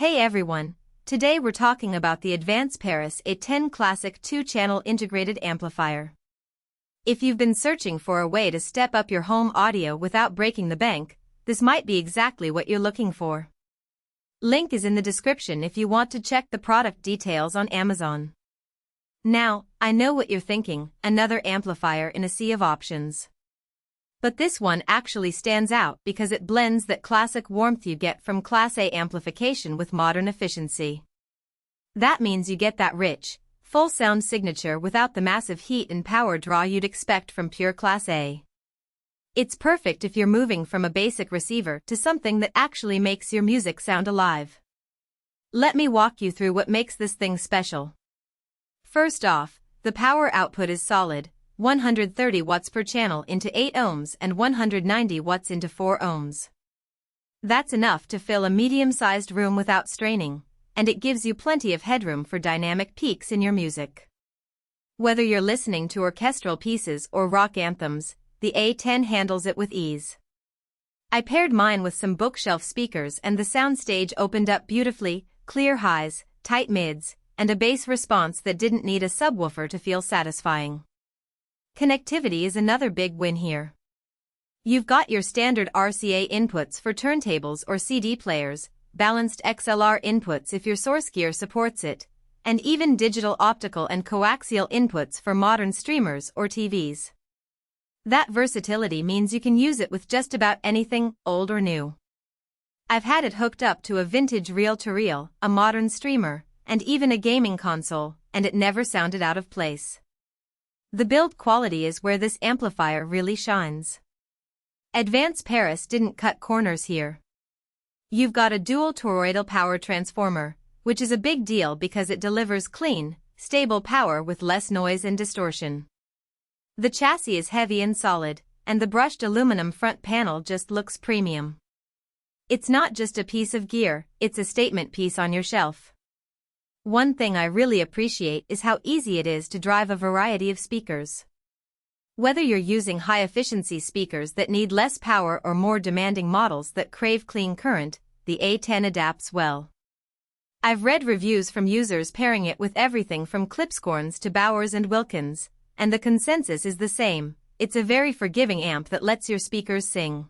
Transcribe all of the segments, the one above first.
Hey everyone, today we're talking about the ADVANCE Paris A10 Classic 2-channel integrated amplifier. If you've been searching for a way to step up your home audio without breaking the bank, this might be exactly what you're looking for. Link is in the description if you want to check the product details on Amazon. Now, I know what you're thinking, another amplifier in a sea of options. But this one actually stands out because it blends that classic warmth you get from Class A amplification with modern efficiency. That means you get that rich, full sound signature without the massive heat and power draw you'd expect from pure Class A. It's perfect if you're moving from a basic receiver to something that actually makes your music sound alive. Let me walk you through what makes this thing special. First off, the power output is solid. 130 watts per channel into 8 ohms and 190 watts into 4 ohms. That's enough to fill a medium-sized room without straining, and it gives you plenty of headroom for dynamic peaks in your music. Whether you're listening to orchestral pieces or rock anthems, the A10 handles it with ease. I paired mine with some bookshelf speakers and the soundstage opened up beautifully, clear highs, tight mids, and a bass response that didn't need a subwoofer to feel satisfying. Connectivity is another big win here. You've got your standard RCA inputs for turntables or CD players, balanced XLR inputs if your source gear supports it, and even digital optical and coaxial inputs for modern streamers or TVs. That versatility means you can use it with just about anything, old or new. I've had it hooked up to a vintage reel-to-reel, a modern streamer, and even a gaming console, and it never sounded out of place. The build quality is where this amplifier really shines. ADVANCE Paris didn't cut corners here. You've got a dual toroidal power transformer, which is a big deal because it delivers clean, stable power with less noise and distortion. The chassis is heavy and solid, and the brushed aluminum front panel just looks premium. It's not just a piece of gear, it's a statement piece on your shelf. One thing I really appreciate is how easy it is to drive a variety of speakers. Whether you're using high-efficiency speakers that need less power or more demanding models that crave clean current, the A10 adapts well. I've read reviews from users pairing it with everything from Klipskorns to Bowers & Wilkins, and the consensus is the same: it's a very forgiving amp that lets your speakers sing.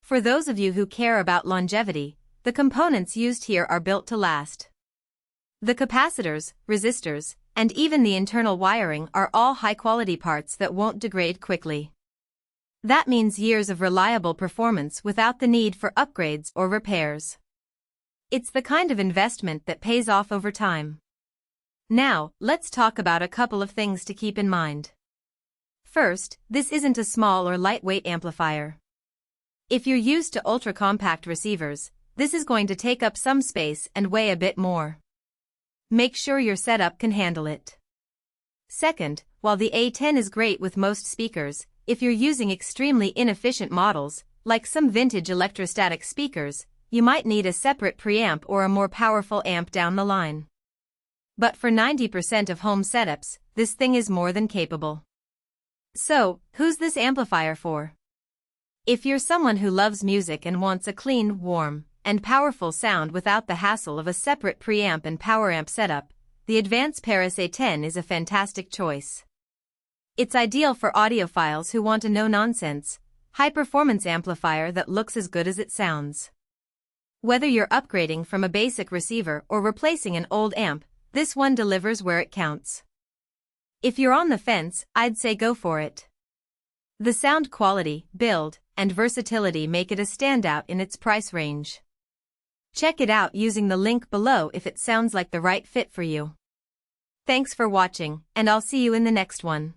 For those of you who care about longevity, the components used here are built to last. The capacitors, resistors, and even the internal wiring are all high-quality parts that won't degrade quickly. That means years of reliable performance without the need for upgrades or repairs. It's the kind of investment that pays off over time. Now, let's talk about a couple of things to keep in mind. First, this isn't a small or lightweight amplifier. If you're used to ultra-compact receivers, this is going to take up some space and weigh a bit more. Make sure your setup can handle it. Second, while the A10 is great with most speakers, if you're using extremely inefficient models, like some vintage electrostatic speakers, you might need a separate preamp or a more powerful amp down the line. But for 90% of home setups, this thing is more than capable. So, who's this amplifier for? If you're someone who loves music and wants a clean, warm, and powerful sound without the hassle of a separate preamp and power amp setup, the ADVANCE Paris A10 is a fantastic choice. It's ideal for audiophiles who want a no-nonsense, high-performance amplifier that looks as good as it sounds. Whether you're upgrading from a basic receiver or replacing an old amp, this one delivers where it counts. If you're on the fence, I'd say go for it. The sound quality, build, and versatility make it a standout in its price range. Check it out using the link below if it sounds like the right fit for you. Thanks for watching, and I'll see you in the next one.